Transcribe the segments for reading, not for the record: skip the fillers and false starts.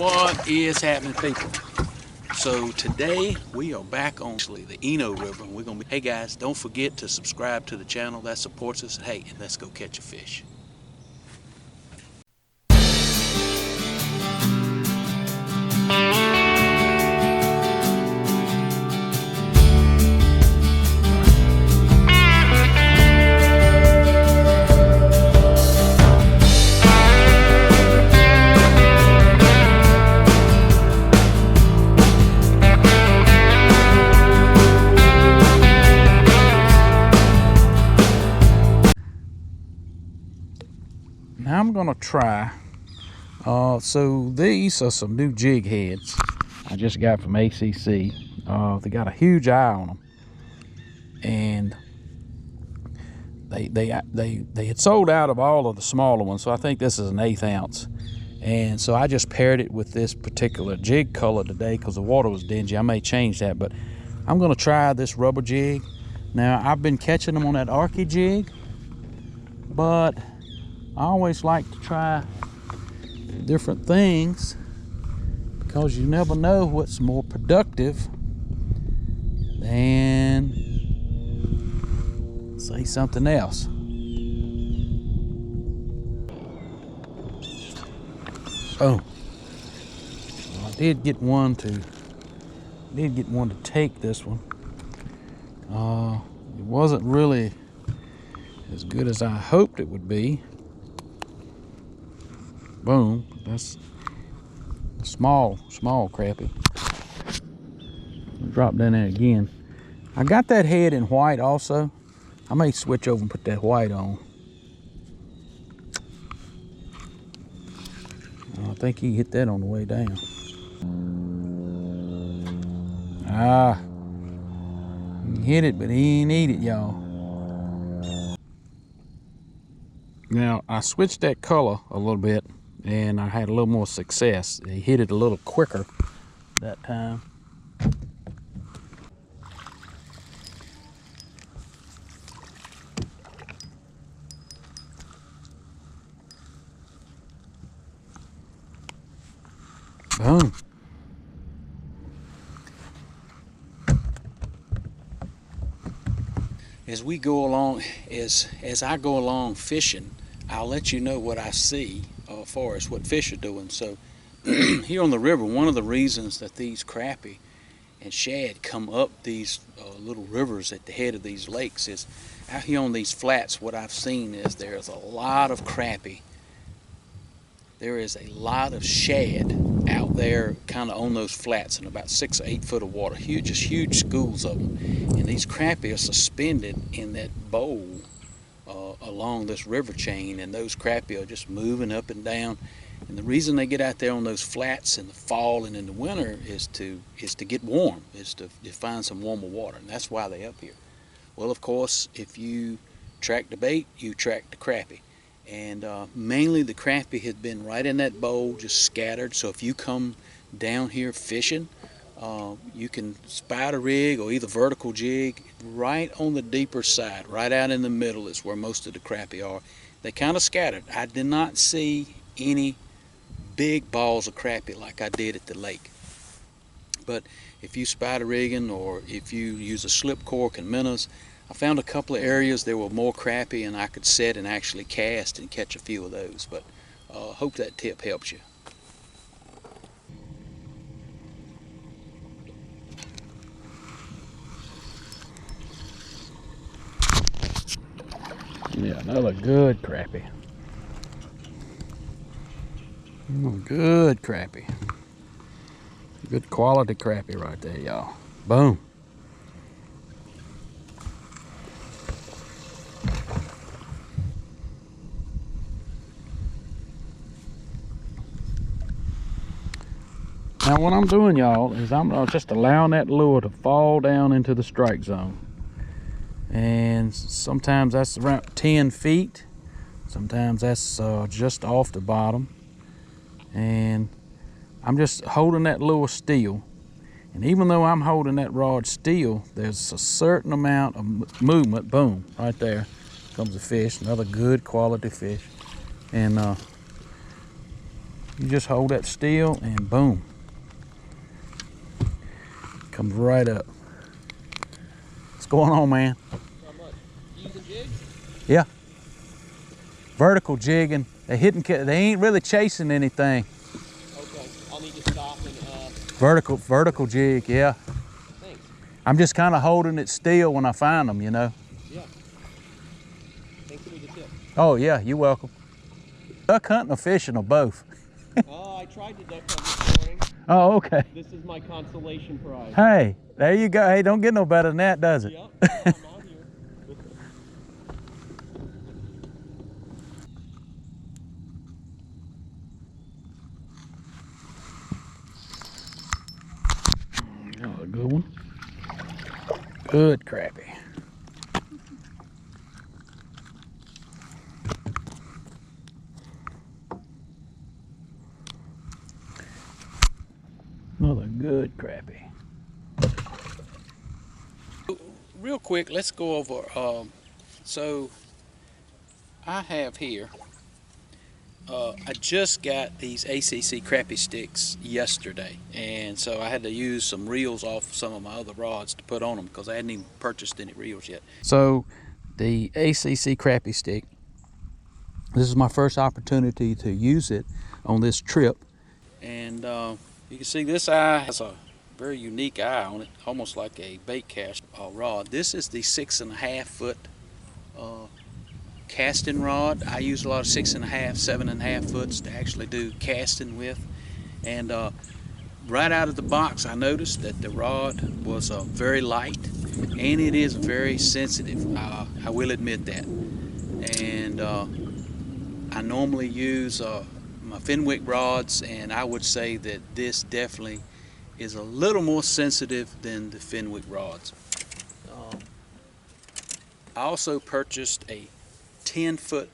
What is happening, people? So today we are back on the Eno River. We're gonna be, hey guys, don't forget to subscribe to the channel. That supports us. Hey, and let's go catch a fish. Now I'm gonna try. So these are some new jig heads I just got from ACC. They got a huge eye on them, and they had sold out of all of the smaller ones. So I think this is an 1/8 ounce, and so I just paired it with this particular jig color today because the water was dingy. I may change that, but I'm gonna try this rubber jig. Now I've been catching them on that Arky jig, but I always like to try different things because you never know what's more productive than, say, something else. Oh, I did get one to take this one. It wasn't really as good as I hoped it would be. Boom, that's a small crappie. Drop down there again. I got that head in white also. I may switch over and put that white on. I think he hit that on the way down. He hit it, but he ain't eat it, y'all. Now I switched that color a little bit, and I had a little more success. He hit it a little quicker that time. Boom. As we go along, as I go along fishing, I'll let you know what I see as far as what fish are doing. So here on the river, one of the reasons that these crappie and shad come up these little rivers at the head of these lakes is out here on these flats. What I've seen is there's a lot of crappie. There is a lot of shad out there kind of on those flats in about 6 or 8 foot of water. Just huge schools of them. And these crappie are suspended in that bowl along this river chain, and those crappie are just moving up and down. And the reason they get out there on those flats in the fall and in the winter is to get warm, is to find some warmer water, and that's why they're up here. Well, of course, if you track the bait, you track the crappie. And mainly the crappie had been right in that bowl, just scattered. So if you come down here fishing, you can spider rig or either vertical jig right on the deeper side, right out in the middle is where most of the crappie are. They kind of scattered. I did not see any big balls of crappie like I did at the lake. But if you spider rigging or if you use a slip cork and minnows, I found a couple of areas there were more crappie, and I could set and actually cast and catch a few of those. But hope that tip helps you. Yeah, another good crappie. Good crappie. Good quality crappie right there, y'all. Boom. Now what I'm doing, y'all, is I'm just allowing that lure to fall down into the strike zone. And sometimes that's around 10 feet. Sometimes that's just off the bottom. And I'm just holding that lure still. And even though I'm holding that rod still, there's a certain amount of movement. Boom, right there comes a fish, another good quality fish. And You just hold that still and boom. Comes right up. What's going on, man? Not much. You using jigs? Yeah. Vertical jigging. They ain't really chasing anything. Okay. I'll need to stop and Vertical jig, yeah. Thanks. I'm just kind of holding it still when I find them, you know. Yeah. Thanks for the tip. Oh yeah, you're welcome. Duck hunting or fishing or both? I tried to duck hunt this morning. Oh, okay. This is my consolation prize. Hey, there you go. Hey, don't get no better than that, does it? Yep. I'm out here. Oh, a good one. Good crappie. Another good crappie. Real quick, let's go over. So I have here. I just got these ACC Crappie Stix yesterday, and so I had to use some reels off some of my other rods to put on them because I hadn't even purchased any reels yet. So the ACC Crappie Stick, this is my first opportunity to use it on this trip, and you can see this eye has a very unique eye on it, almost like a bait cast rod. This is the 6.5 foot casting rod. I use a lot of 6.5, 7.5 foots to actually do casting with, and right out of the box I noticed that the rod was very light, and it is very sensitive. I will admit that. And I normally use my Fenwick rods, and I would say that this definitely is a little more sensitive than the Fenwick rods. I also purchased a 10-foot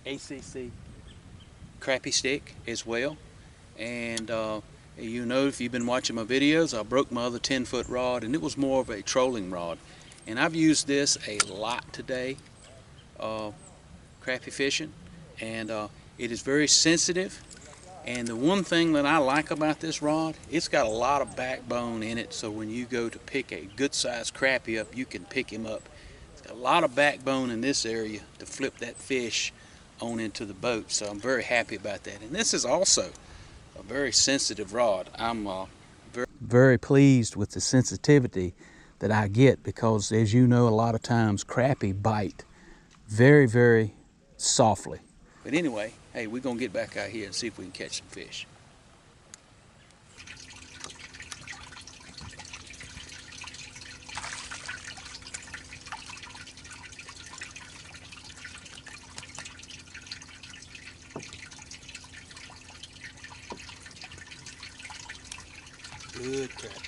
ACC Crappie Stick as well, and you know, if you've been watching my videos, I broke my other 10-foot rod, and it was more of a trolling rod, and I've used this a lot today crappie fishing, and it is very sensitive. And the one thing that I like about this rod, it's got a lot of backbone in it, so when you go to pick a good sized crappie up, you can pick him up. It's got a lot of backbone in this area to flip that fish on into the boat, so I'm very happy about that. And this is also a very sensitive rod. I'm very pleased with the sensitivity that I get, because as you know, a lot of times crappie bite very, very softly. But anyway, hey, we're gonna get back out here and see if we can catch some fish. Good crappie.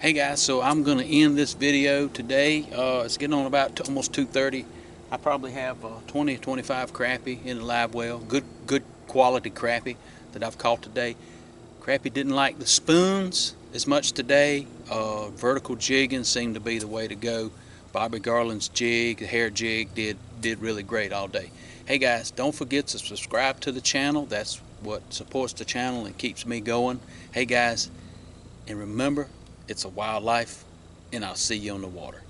Hey guys, so I'm going to end this video today. It's getting on about almost 2:30. I probably have 20 25 crappie in the live well. Good quality crappie that I've caught today. Crappie didn't like the spoons as much today. Vertical jigging seemed to be the way to go. Bobby Garland's jig, the hair jig, did really great all day. Hey guys, don't forget to subscribe to the channel. That's what supports the channel and keeps me going. Hey guys, and remember, it's a wildlife, and I'll see you on the water.